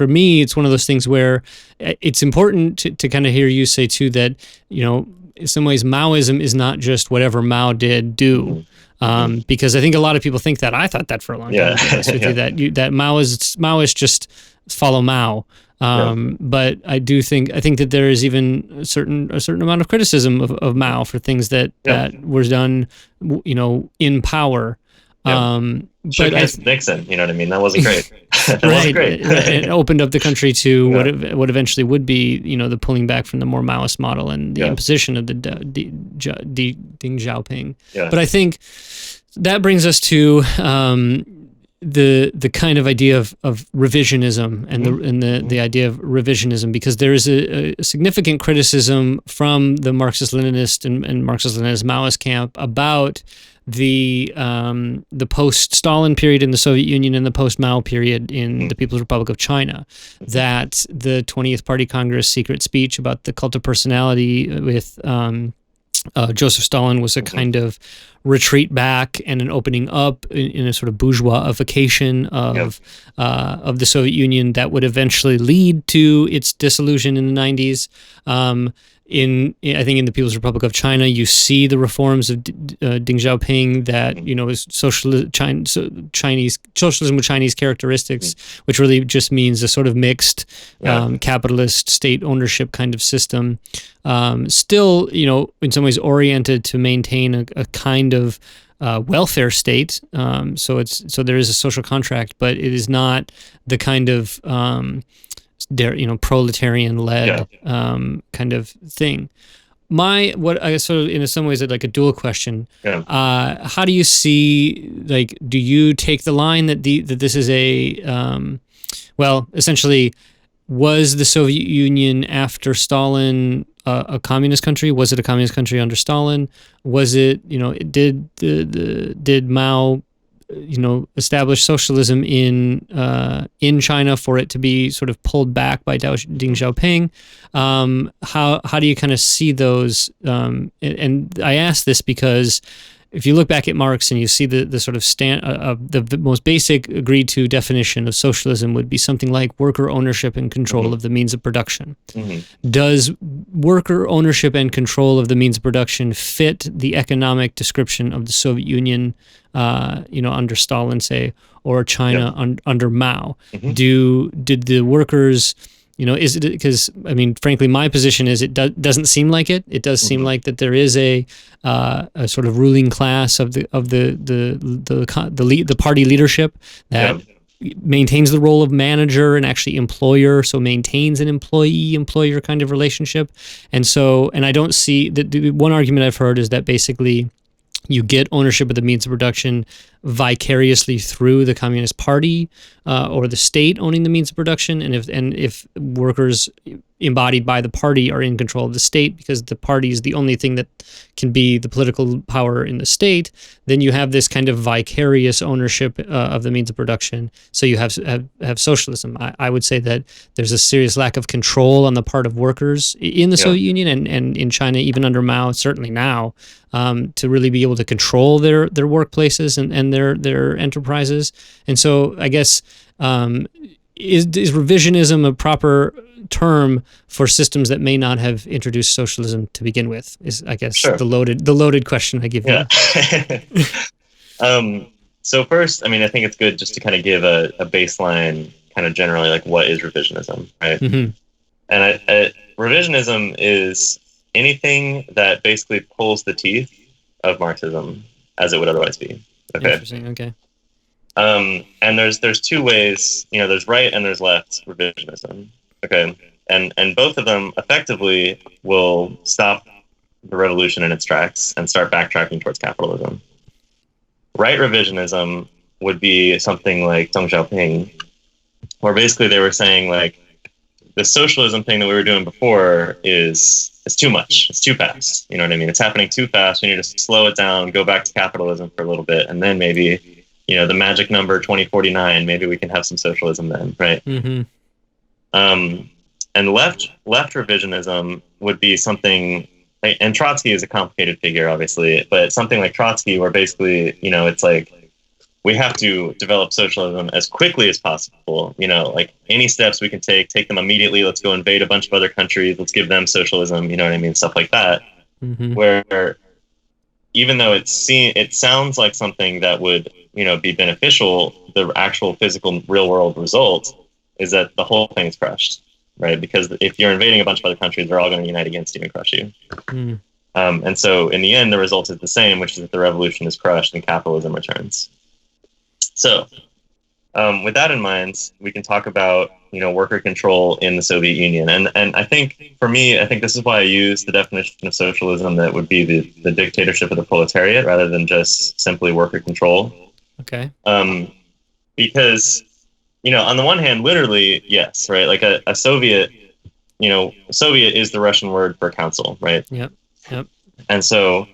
me, it's one of those things where it's important to kind of hear you say too that in some ways Maoism is not just whatever Mao did do. Because I think a lot of people think that. I thought that for a long time. To be honest with you, that Maoists just follow Mao. But I think that there is even a certain amount of criticism of Mao for things that was done, in power. Shook hands with Nixon, you know what I mean? That wasn't great. Wasn't great. It opened up the country to what eventually would be, the pulling back from the more Maoist model and the imposition of the Deng Xiaoping. But I think that brings us to the kind of idea of revisionism and the idea of revisionism, because there is a significant criticism from the Marxist-Leninist and Marxist-Leninist-Maoist camp about the post-Stalin period in the Soviet Union and the post-Mao period in the People's Republic of China, that the 20th Party Congress secret speech about the cult of personality with Joseph Stalin was a kind of retreat back and an opening up in a sort of bourgeoisification of the Soviet Union that would eventually lead to its dissolution in the 90s. I think in the People's Republic of China, you see the reforms of Deng Xiaoping that is Chinese socialism with Chinese characteristics, which really just means a sort of mixed capitalist state ownership kind of system. Still, in some ways oriented to maintain a kind of welfare state. So there is a social contract, but it is not the kind of proletarian-led kind of thing. What I guess sort of in some ways like a dual question. How do you see, do you take the line that this is essentially, was the Soviet Union after Stalin a communist country? Was it a communist country under Stalin? Was it, did Mao establish socialism in China for it to be sort of pulled back by Deng Xiaoping? How do you kind of see those? And I ask this because if you look back at Marx and you see the sort of the most basic agreed to definition of socialism would be something like worker ownership and control of the means of production. Does worker ownership and control of the means of production fit the economic description of the Soviet Union, under Stalin, say, or China under Mao? Did the workers, is it because, frankly, my position is it doesn't seem like it. It does seem like that there is a sort of ruling class of the party leadership that maintains the role of manager and actually employer, so maintains an employee-employer kind of relationship. And I don't see the one argument I've heard is that basically you get ownership of the means of production vicariously through the Communist Party or the state owning the means of production, and if workers embodied by the party are in control of the state because the party is the only thing that can be the political power in the state, then you have this kind of vicarious ownership of the means of production. So you have socialism. I would say that there's a serious lack of control on the part of workers in the Soviet Union and in China, even under Mao, certainly now, to really be able to control their workplaces and their enterprises. And so I guess is revisionism a proper term for systems that may not have introduced socialism to begin with? Is, I guess, the loaded question I give you. So first, I think it's good just to kind of give a baseline, kind of generally, like, what is revisionism, right? And revisionism is anything that basically pulls the teeth of Marxism as it would otherwise be. Okay. Interesting. Okay. And there's two ways, there's right and there's left revisionism. Okay. And both of them effectively will stop the revolution in its tracks and start backtracking towards capitalism. Right revisionism would be something like Deng Xiaoping, where basically they were saying like the socialism thing that we were doing before is too much. It's too fast. You know what I mean? It's happening too fast. We need to slow it down, go back to capitalism for a little bit, and then maybe, the magic number 2049, maybe we can have some socialism then, right? Mm-hmm. And left revisionism would be something, and Trotsky is a complicated figure, obviously, but something like Trotsky, where basically, it's like we have to develop socialism as quickly as possible. Like any steps we can take them immediately. Let's go invade a bunch of other countries. Let's give them socialism. You know what I mean? Stuff like that. Mm-hmm. Where even though it sounds like something that would, be beneficial, the actual physical real world result is that the whole thing is crushed, right? Because if you're invading a bunch of other countries, they're all going to unite against you and crush you. Mm. And so in the end, the result is the same, which is that the revolution is crushed and capitalism returns. So with that in mind, we can talk about, worker control in the Soviet Union. And I think, for me, this is why I use the definition of socialism that would be the dictatorship of the proletariat rather than just simply worker control. Okay. Because, on the one hand, literally, yes, right? Like a Soviet, Soviet is the Russian word for council, right? Yep. And so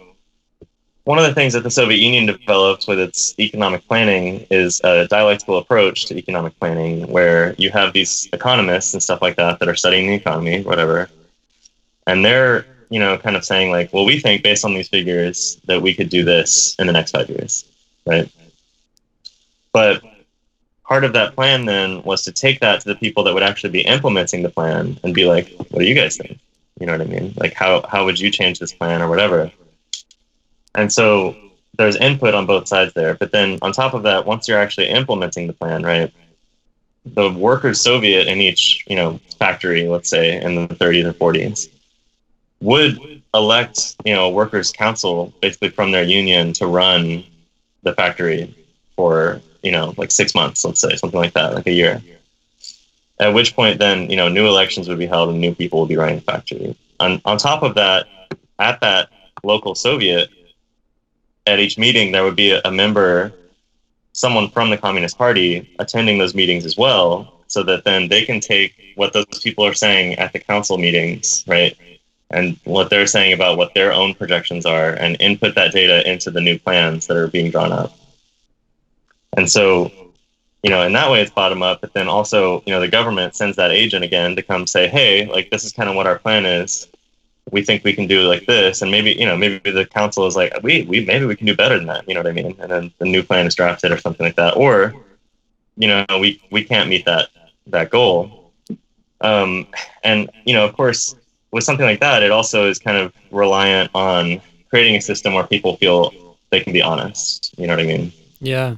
one of the things that the Soviet Union developed with its economic planning is a dialectical approach to economic planning, where you have these economists and stuff like that are studying the economy, whatever. And they're, kind of saying like, well, we think based on these figures that we could do this in the next 5 years, right? But part of that plan then was to take that to the people that would actually be implementing the plan and be like, what do you guys think? You know what I mean? Like, how would you change this plan or whatever? And so there's input on both sides there. But then on top of that, once you're actually implementing the plan, right, the workers' Soviet in each, factory, let's say in the 30s or 40s, would elect, a workers' council basically from their union to run the factory for, like 6 months, let's say, something like that, like a year. At which point then, new elections would be held and new people would be running the factory. On top of that, at that local Soviet, at each meeting, there would be a member, someone from the Communist Party, attending those meetings as well, so that then they can take what those people are saying at the council meetings, right, and what they're saying about what their own projections are, and input that data into the new plans that are being drawn up. And so, in that way it's bottom up, but then also, the government sends that agent again to come say, hey, like, this is kind of what our plan is. We think we can do like this, and maybe the council is like, maybe we can do better than that, you know what I mean? And then the new plan is drafted or something like that, or we can't meet that goal. And of course, with something like that, it also is kind of reliant on creating a system where people feel they can be honest. You know what I mean? Yeah.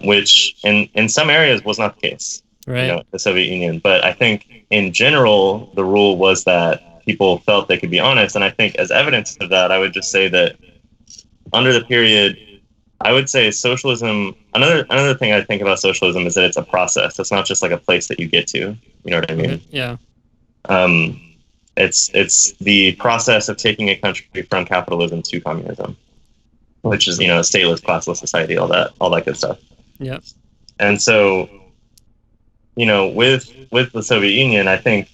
Which in some areas was not the case, right? The Soviet Union. But I think in general, the rule was that people felt they could be honest. And I think as evidence of that, I would just say that under the period, I would say socialism, another thing I think about socialism is that it's a process. It's not just like a place that you get to. You know what I mean? Yeah. It's the process of taking a country from capitalism to communism, which is, a stateless, classless society, all that good stuff. Yeah. And so, with the Soviet Union, I think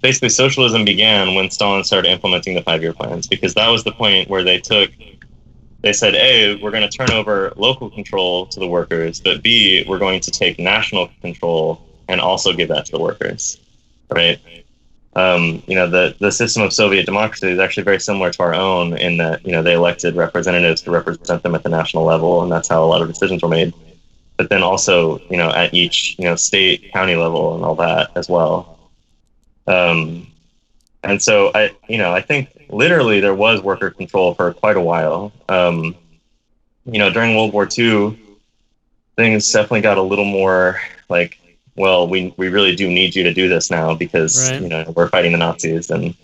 basically socialism began when Stalin started implementing the 5-year plans, because that was the point where they said, A, we're going to turn over local control to the workers, but B, we're going to take national control and also give that to the workers, right? The system of Soviet democracy is actually very similar to our own in that, they elected representatives to represent them at the national level, and that's how a lot of decisions were made. But then also, at each, state, county level and all that as well. And so I think literally there was worker control for quite a while. During World War II, things definitely got a little more like, well, we really do need you to do this now because, right. We're fighting the Nazis. And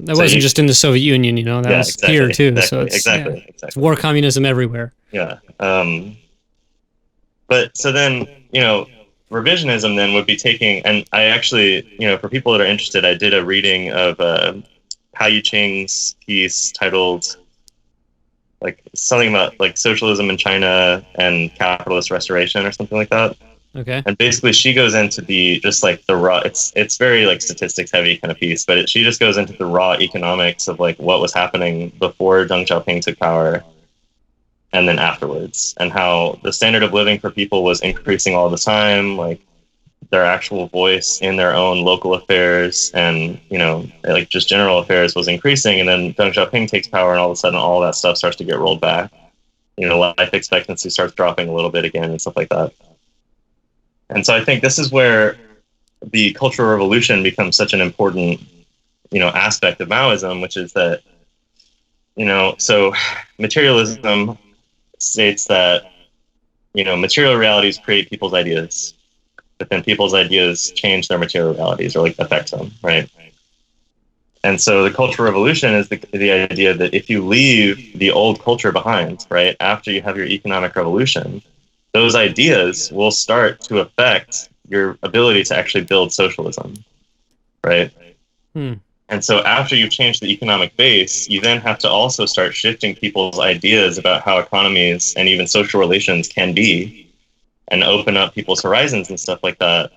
That wasn't just in the Soviet Union, that was here too. So it's it's war communism everywhere. Yeah. But so then, revisionism then would be taking, and I actually, for people that are interested, I did a reading of Pao Yuqing's piece titled like something about like socialism in China and capitalist restoration or something like that. Okay. And basically she goes into just like the raw, it's very like statistics heavy kind of piece, but she just goes into the raw economics of like what was happening before Deng Xiaoping took power and then afterwards, and how the standard of living for people was increasing all the time, like their actual voice in their own local affairs and, like just general affairs was increasing. And then Deng Xiaoping takes power and all of a sudden all that stuff starts to get rolled back. Life expectancy starts dropping a little bit again and stuff like that. And so I think this is where the Cultural Revolution becomes such an important, aspect of Maoism, which is that, so materialism states that, material realities create people's ideas, but then people's ideas change their material realities or like affect them, right? And so the Cultural Revolution is the idea that if you leave the old culture behind, right, after you have your economic revolution, those ideas will start to affect your ability to actually build socialism, right? And so after you've changed the economic base, you then have to also start shifting people's ideas about how economies and even social relations can be and open up people's horizons and stuff like that.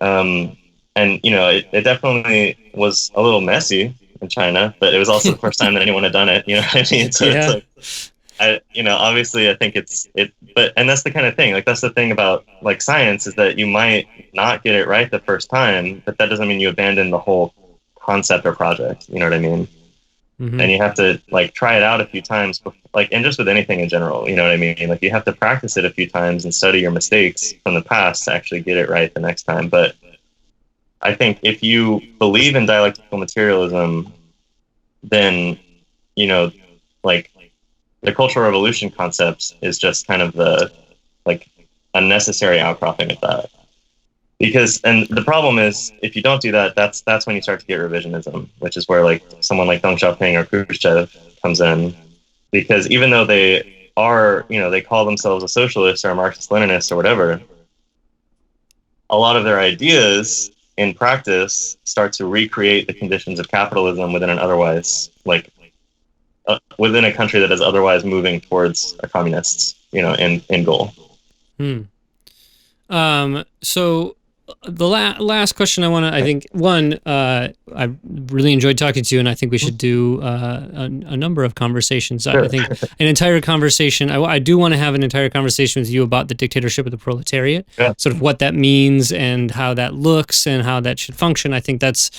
And, it definitely was a little messy in China, but it was also the first time that anyone had done it, you know what I mean? So it's like, obviously I think and that's the kind of thing, like that's the thing about like science is that you might not get it right the first time, but that doesn't mean you abandon the whole concept or project, you know what I mean? And you have to like try it out a few times before, like, and just with anything in general, you know what I mean? Like you have to practice it a few times and study your mistakes from the past to actually get it right the next time. But I think if you believe in dialectical materialism, then, like the Cultural Revolution concept is just kind of the like a necessary outcropping of that. And the problem is, if you don't do that, that's when you start to get revisionism, which is where like someone like Deng Xiaoping or Khrushchev comes in, because even though they are, they call themselves a socialist or a Marxist-Leninist or whatever, a lot of their ideas in practice start to recreate the conditions of capitalism within an otherwise like within a country that is otherwise moving towards a communist, end goal. So the last question I want to, I think, one, I really enjoyed talking to you, and I think we should do a number of conversations. I think an entire conversation, I do want to have an entire conversation with you about the dictatorship of the proletariat, sort of what that means and how that looks and how that should function. I think that's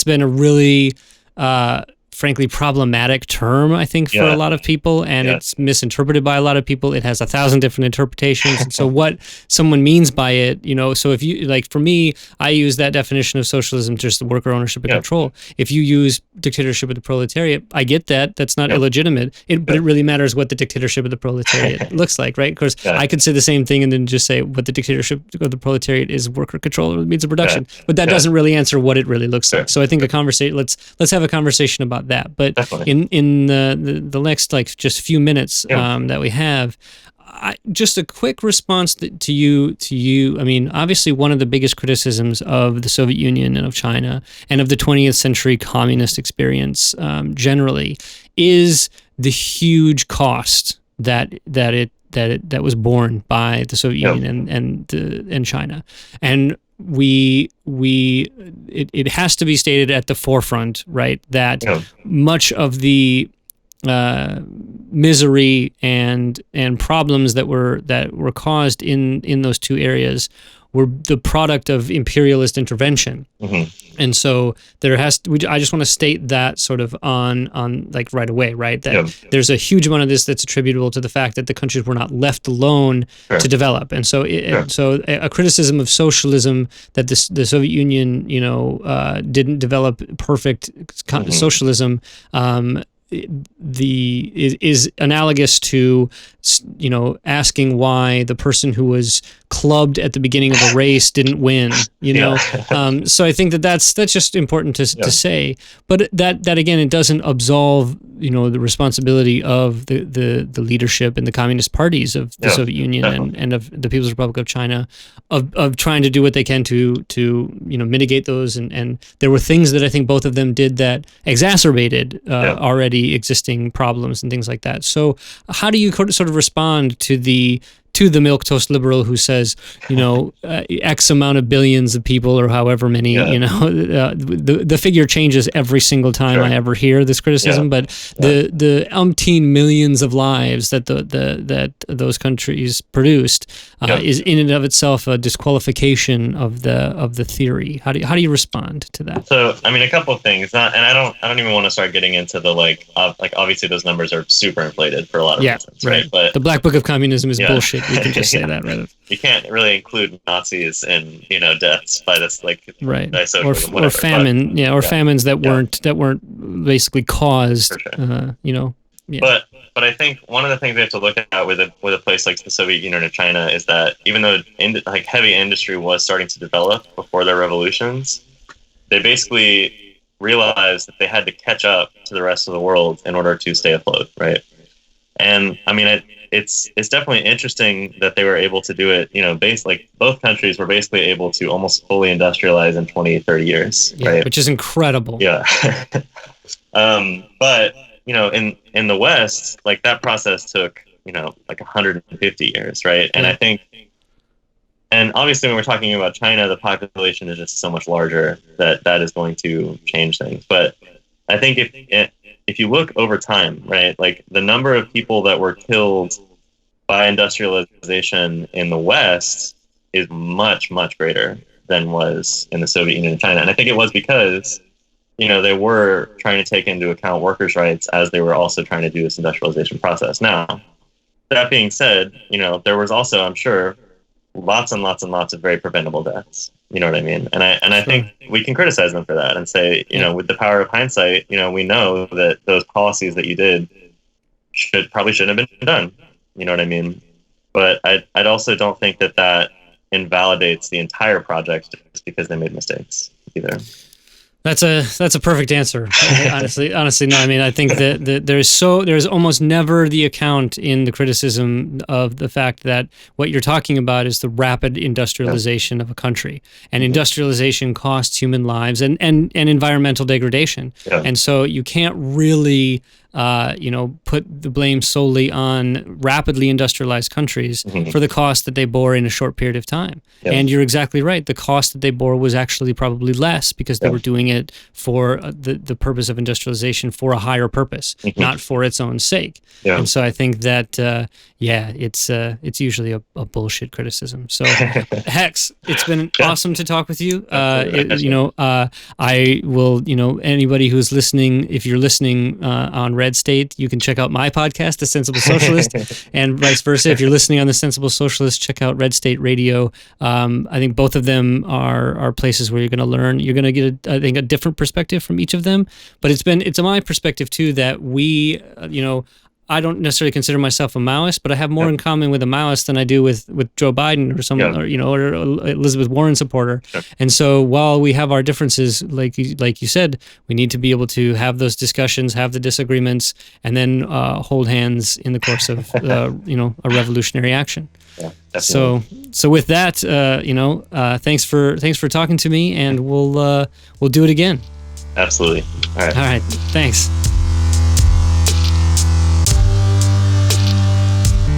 been a really frankly problematic term, I think, for a lot of people, and it's misinterpreted by a lot of people. It has 1,000 different interpretations. And so what someone means by it, so if you, like for me, I use that definition of socialism, just the worker ownership and control. If you use dictatorship of the proletariat, I get that. That's not illegitimate, but it really matters what the dictatorship of the proletariat looks like, right? Because I could say the same thing and then just say what the dictatorship of the proletariat is worker control or means of production, but that doesn't really answer what it really looks like. So I think let's have a conversation about that. But in the next like just few minutes that we have, just a quick response to you. I mean, obviously one of the biggest criticisms of the Soviet Union and of China and of the 20th century communist experience generally is the huge cost that was borne by the Soviet Union and China. And it has to be stated at the forefront, right, that much of the misery and problems that were caused in those two areas were the product of imperialist intervention. And so I just want to state that sort of on like right away, right? That there's a huge amount of this that's attributable to the fact that the countries were not left alone to develop. And so so a criticism of socialism that the Soviet Union, didn't develop perfect socialism, is analogous to asking why the person who was clubbed at the beginning of a race didn't win, so I think that's just important to say, but that again, it doesn't absolve the responsibility of the leadership in the communist parties of the Soviet Union and of the People's Republic of China of trying to do what they can to mitigate those, and there were things that I think both of them did that exacerbated already existing problems and things like that. So how do you sort of respond to the milquetoast liberal who says, X amount of billions of people or however many, the figure changes every single time I ever hear this criticism, but the umpteen millions of lives that that those countries produced is in and of itself a disqualification of the theory. How do you respond to that? So, I mean, a couple of things, and I don't even want to start getting into the like obviously those numbers are super inflated for a lot of reasons, right? But the Black Book of Communism is bullshit. We can just say that, right? You can't really include Nazis in deaths by this by socialism, or famine, famines that weren't basically caused. For sure. But I think one of the things we have to look at with a place like the Soviet Union or China is that even though heavy industry was starting to develop before their revolutions, they basically realized that they had to catch up to the rest of the world in order to stay afloat, right? And I mean, it's definitely interesting that they were able to do it, both countries were basically able to almost fully industrialize in 20, 30 years, right? Which is incredible. Yeah. But, in the West, that process took, 150 years, right? And I think, and obviously when we're talking about China, the population is just so much larger that is going to change things. But I think if you look over time, right, the number of people that were killed by industrialization in the West is much, much greater than was in the Soviet Union and China. And I think it was because, they were trying to take into account workers' rights as they were also trying to do this industrialization process. Now, that being said, there was also, I'm sure, lots and lots and lots of very preventable deaths. You know what I mean? And I think we can criticize them for that and say, with the power of hindsight, we know that those policies that you did probably shouldn't have been done. You know what I mean? But I also don't think that invalidates the entire project just because they made mistakes either. That's a perfect answer. Honestly, no. I mean, I think that there's almost never the account in the criticism of the fact that what you're talking about is the rapid industrialization of a country, and industrialization costs human lives and environmental degradation, and so you can't really put the blame solely on rapidly industrialized countries for the cost that they bore in a short period of time. And you're exactly right. The cost that they bore was actually probably less because they were doing it for the purpose of industrialization for a higher purpose, not for its own sake. And so I think that, it's usually a bullshit criticism. So Hex, it's been awesome to talk with you. I will, anybody who's listening, if you're listening on Red State, you can check out my podcast, The Sensible Socialist, and vice versa. If you're listening on The Sensible Socialist, check out Red State Radio. I think both of them are places where you're going to learn. You're going to get, a different perspective from each of them. But it's my perspective too that we, I don't necessarily consider myself a Maoist, but I have more in common with a Maoist than I do with Joe Biden or someone, or Elizabeth Warren supporter. And so while we have our differences, like you said, we need to be able to have those discussions, have the disagreements, and then hold hands in the course of a revolutionary action. So with that, thanks for talking to me, and we'll do it again. Absolutely. All right. Thanks.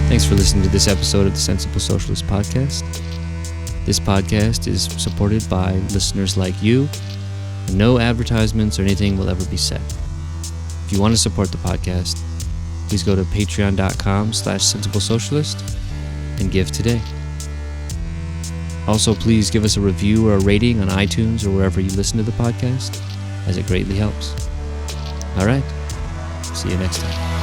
Thanks for listening to this episode of the Sensible Socialist Podcast. This podcast is supported by listeners like you, and no advertisements or anything will ever be said. If you want to support the podcast, please go to patreon.com/sensiblesocialist and give today. Also, please give us a review or a rating on iTunes or wherever you listen to the podcast, as it greatly helps. All right. See you next time.